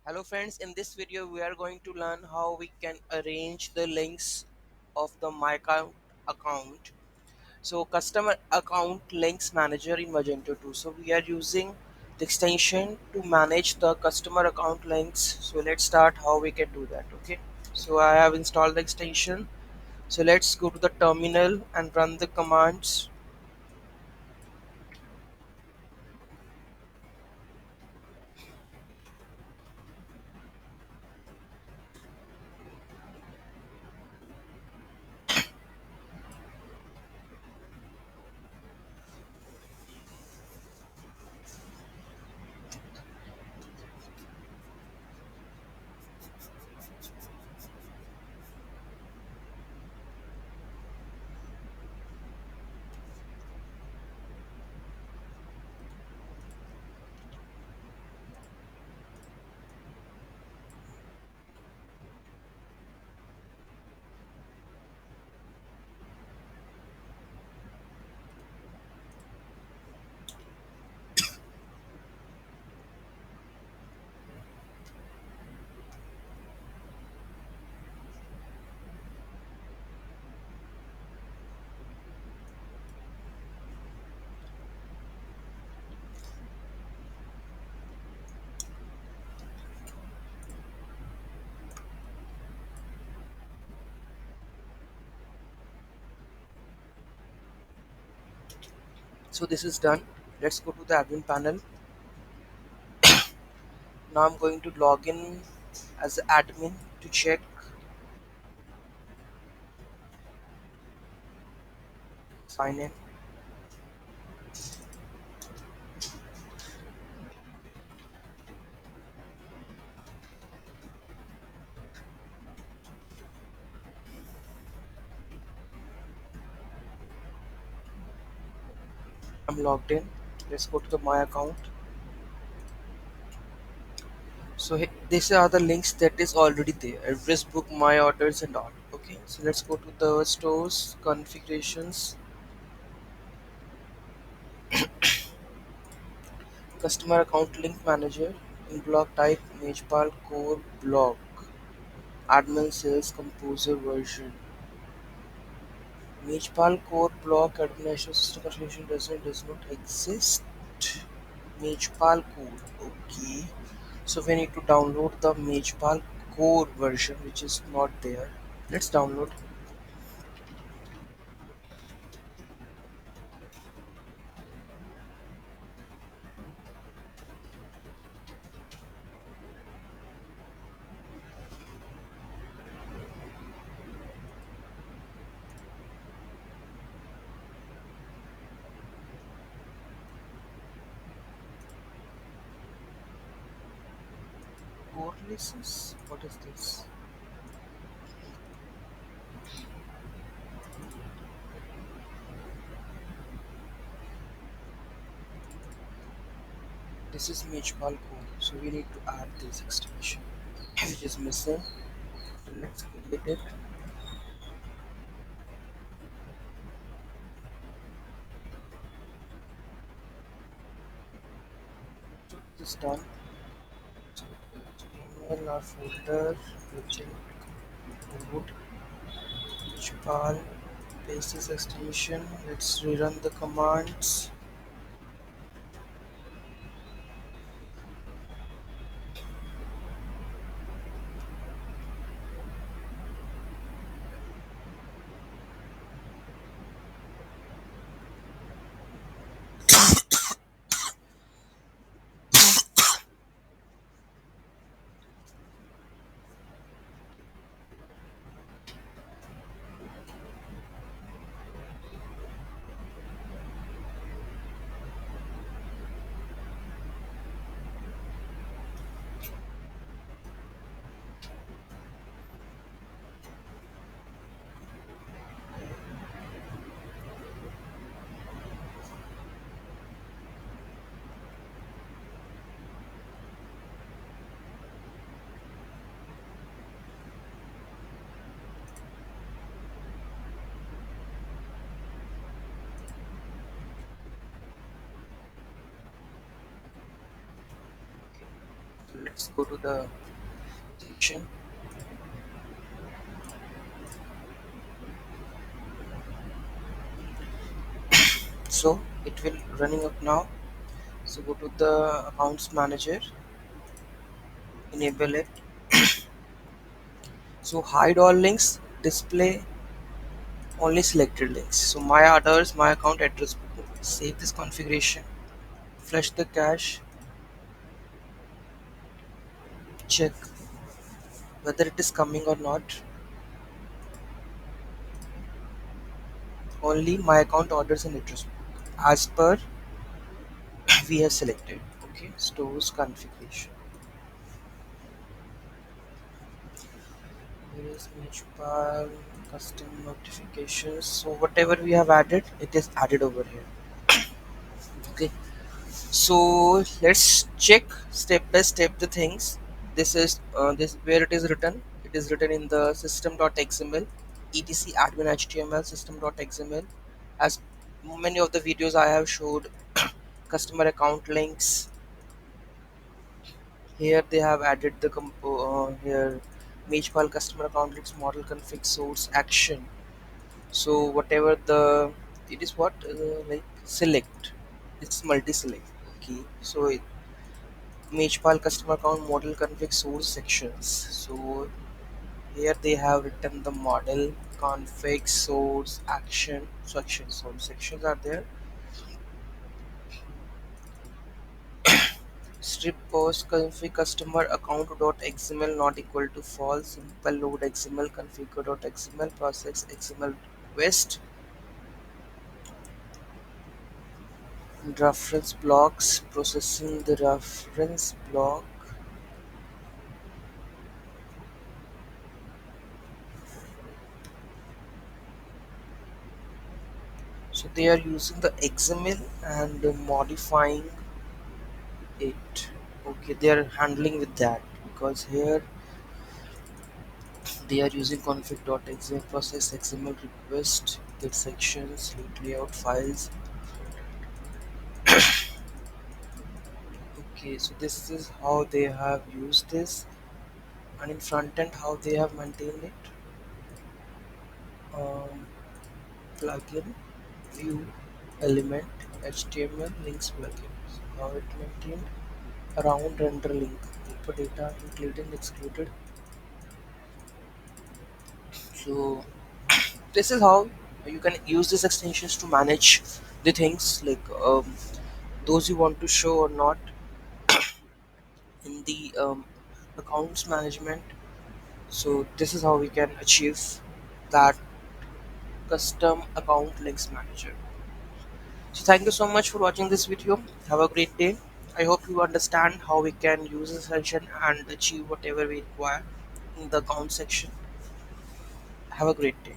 Hello friends, in this video we are going to learn how we can arrange the links of the my account. So customer account links manager in Magento 2. So we are using the extension to manage the customer account links. So let's start how we can do that. Okay. So I have installed the extension. So let's go to the terminal and run the commands. So this is done. Let's go to the admin panel. Now I'm going to log in as admin to check sign in. I'm logged in. Let's go to the my account. So these are the links that is already there: address book, my orders, and all. Okay, so let's go to the stores configurations, customer account link manager, in block type Majpal core block, admin sales composer version. Majpal core block administration system configuration does not exist. Majpal core. Okay. So we need to download the Majpal core version, which is not there. Let's download core releases. What is this? This is Majpal core. So we need to add this extension, which is missing. So let's create it. So this is done. So email our folder, project, root, Majpal. Paste this extension. Let's rerun the commands. Let's go to the section. So it will running up now. So go to the accounts manager, enable it. So hide all links, display only selected links. So my orders, my account address book. Save this configuration, flush the cache, check whether it is coming or not. Only my account orders and address book as per we have selected. Okay, stores configuration. Here is municipal custom notifications. So whatever we have added, it is added over here. Okay, so let's check step by step the things. This is this where it is written. It is written in the system.xml, etc admin html system.xml. As many of the videos I have showed, customer account links. Here they have added the here Majpal customer account links model config source action. So whatever the it is what like select, it's multi select. Okay, so Majpal customer account model config source sections. So here they have written the model config source action. So action, so sections are there. Strip post config customer account dot xml not equal to false. Simple load xml configure dot xml process xml request. Reference blocks processing the reference block. So they are using the XML and modifying it. Okay, they are handling with that because here they are using config.xml process XML request get sections layout files. Okay, so this is how they have used this, and in front end how they have maintained it. Um, Plugin view element HTML links plugin. So how it maintained around render link input data included excluded. So this is how you can use these extensions to manage the things like those you want to show or not in the accounts management. So this is how we can achieve that custom account links manager. So thank you so much for watching this video. Have a great day. I hope you understand how we can use this function and achieve whatever we require in the account section. Have a great day.